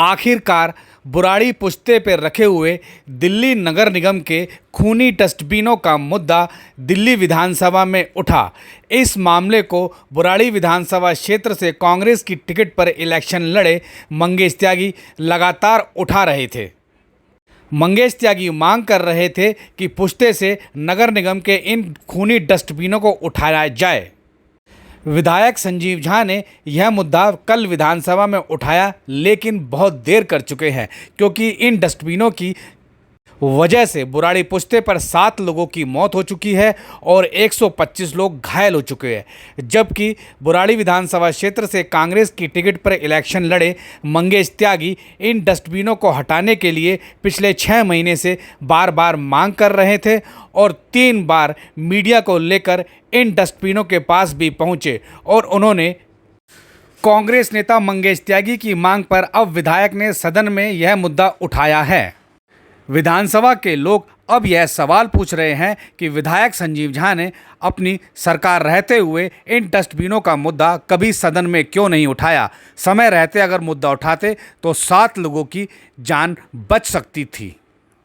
आखिरकार बुराड़ी पुश्ते पर रखे हुए दिल्ली नगर निगम के खूनी डस्टबिनों का मुद्दा दिल्ली विधानसभा में उठा। इस मामले को बुराड़ी विधानसभा क्षेत्र से कांग्रेस की टिकट पर इलेक्शन लड़े मंगेश त्यागी लगातार उठा रहे थे। मंगेश त्यागी मांग कर रहे थे कि पुश्ते से नगर निगम के इन खूनी डस्टबिनों को उठाया जाए। विधायक संजीव झा ने यह मुद्दा कल विधानसभा में उठाया, लेकिन बहुत देर कर चुके हैं, क्योंकि इन डस्टबिनों की वजह से बुराड़ी पुश्ते पर 7 लोगों की मौत हो चुकी है और 125 लोग घायल हो चुके हैं। जबकि बुराड़ी विधानसभा क्षेत्र से कांग्रेस की टिकट पर इलेक्शन लड़े मंगेश त्यागी इन डस्टबिनों को हटाने के लिए पिछले 6 महीने से बार बार मांग कर रहे थे और 3 बार मीडिया को लेकर इन डस्टबिनों के पास भी पहुंचे और उन्होंने कांग्रेस नेता मंगेश त्यागी की मांग पर अब विधायक ने सदन में यह मुद्दा उठाया है। विधानसभा के लोग अब यह सवाल पूछ रहे हैं कि विधायक संजीव झा ने अपनी सरकार रहते हुए इन डस्टबिनों का मुद्दा कभी सदन में क्यों नहीं उठाया। समय रहते अगर मुद्दा उठाते तो 7 लोगों की जान बच सकती थी।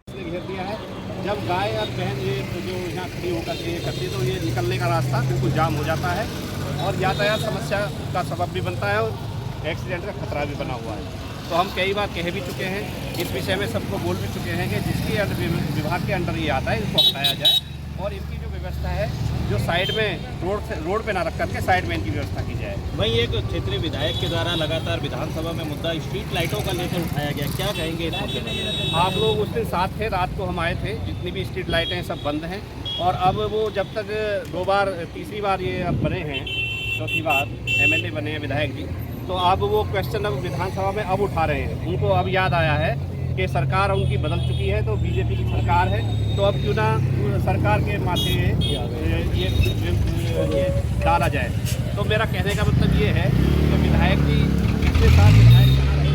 घेर दिया है। जब गाय और बहन ये जो यहाँ खड़ी होकर के करती तो ये निकलने का रास्ता बिल्कुल जाम हो जाता है और यातायात समस्या का सबब भी बनता है और एक्सीडेंट का खतरा भी बना हुआ है। तो हम कई बार कह भी चुके हैं, इस विषय में सबको बोल भी चुके हैं कि जिसकी विभाग के अंडर ये आता है इसको हटाया जाए और इनकी जो व्यवस्था है जो साइड में रोड पे ना रख करके साइड में इनकी व्यवस्था की जाए। वहीं एक क्षेत्रीय विधायक के द्वारा लगातार विधानसभा में मुद्दा स्ट्रीट लाइटों का लेकर उठाया गया, क्या कहेंगे इस मुद्दे में? आप लोग उस दिन साथ थे, रात को हम आए थे, जितनी भी स्ट्रीट लाइटें हैं सब बंद हैं और अब वो जब तक 2 बार 3री बार ये अब बने हैं, 4थी बार MLA बने हैं विधायक जी, तो अब वो क्वेश्चन अब विधानसभा में अब उठा रहे हैं। उनको अब याद आया है कि सरकार उनकी बदल चुकी है, तो बीजेपी की सरकार है, तो अब क्यों ना सरकार के माथे ये डाला जाए। तो मेरा कहने का मतलब ये है कि विधायक जी पिछले साल विधायक कहाँ रहे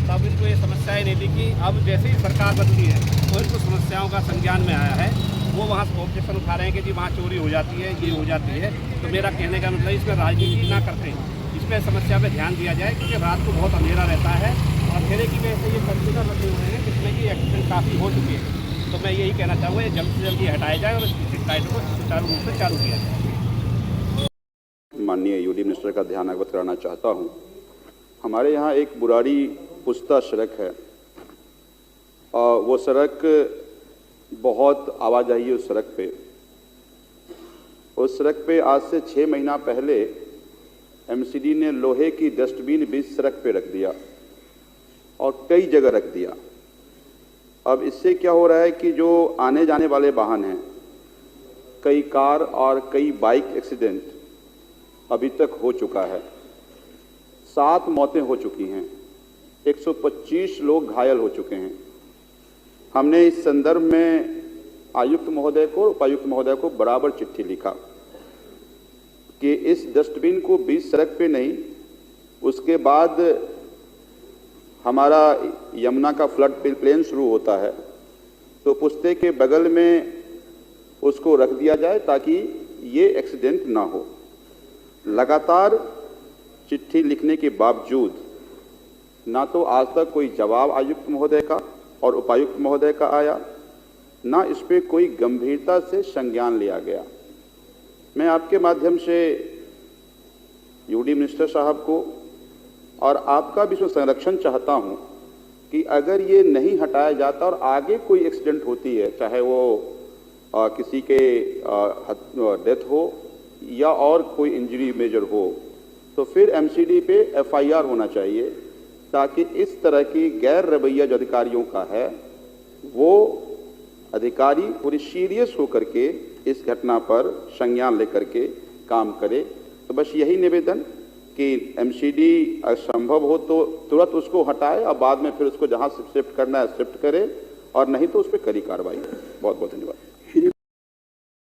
तब इनको ये समस्याएं नहीं दिखी। अब जैसे ही सरकार बदली है तो इनको समस्याओं का संज्ञान में आया है, वो वहाँ से ऑब्जेक्शन उठा रहे हैं कि जी वहाँ चोरी हो जाती है, ये हो जाती है। तो मेरा कहने का मतलब इसमें राजनीति ना करते, इसमें समस्या पे ध्यान दिया जाए, क्योंकि रात को बहुत अंधेरा रहता है और अंधेरे की वजह से ये कंप्यूटर लगे हुए हैं जिसमें कि एक्सीडेंट काफ़ी हो चुके हैं। तो मैं यही कहना चाहूँगा, जल्द से जल्द हटाया जाए और स्ट्रीट लाइटों को सुचारू रूप से चालू किया जाए। माननीय यूडी मिनिस्टर का ध्यान अवगत कराना चाहता हूँ। हमारे यहाँ एक बुराड़ी पुश्ता सड़क है, वो सड़क बहुत आवाजाही है। उस सड़क पे आज से 6 महीना पहले MCD ने लोहे की डस्टबिन बीच सड़क पे रख दिया और कई जगह रख दिया। अब इससे क्या हो रहा है कि जो आने जाने वाले वाहन हैं, कई कार और कई बाइक एक्सीडेंट अभी तक हो चुका है। 7 मौतें हो चुकी हैं, 125 लोग घायल हो चुके हैं। हमने इस संदर्भ में आयुक्त महोदय को, उपायुक्त महोदय को बराबर चिट्ठी लिखा कि इस डस्टबिन को बीच सड़क पे नहीं, उसके बाद हमारा यमुना का फ्लड प्लेन शुरू होता है तो पुश्ते के बगल में उसको रख दिया जाए ताकि ये एक्सीडेंट ना हो। लगातार चिट्ठी लिखने के बावजूद ना तो आज तक कोई जवाब आयुक्त महोदय का और उपायुक्त महोदय का आया, ना इस पर कोई गंभीरता से संज्ञान लिया गया। मैं आपके माध्यम से यूडी मिनिस्टर साहब को और आपका भी संरक्षण चाहता हूं कि अगर ये नहीं हटाया जाता और आगे कोई एक्सीडेंट होती है, चाहे वो किसी के डेथ हो या और कोई इंजरी मेजर हो, तो फिर MCD पे FIR होना चाहिए ताकि इस तरह की गैर रवैया जो अधिकारियों का है वो अधिकारी पूरी सीरियस होकर के इस घटना पर संज्ञान लेकर के काम करे। तो बस यही निवेदन कि MCD असंभव हो तो तुरंत उसको हटाए और बाद में फिर उसको जहां शिफ्ट करना है शिफ्ट करे और नहीं तो उस पर कड़ी कार्रवाई। बहुत बहुत धन्यवाद।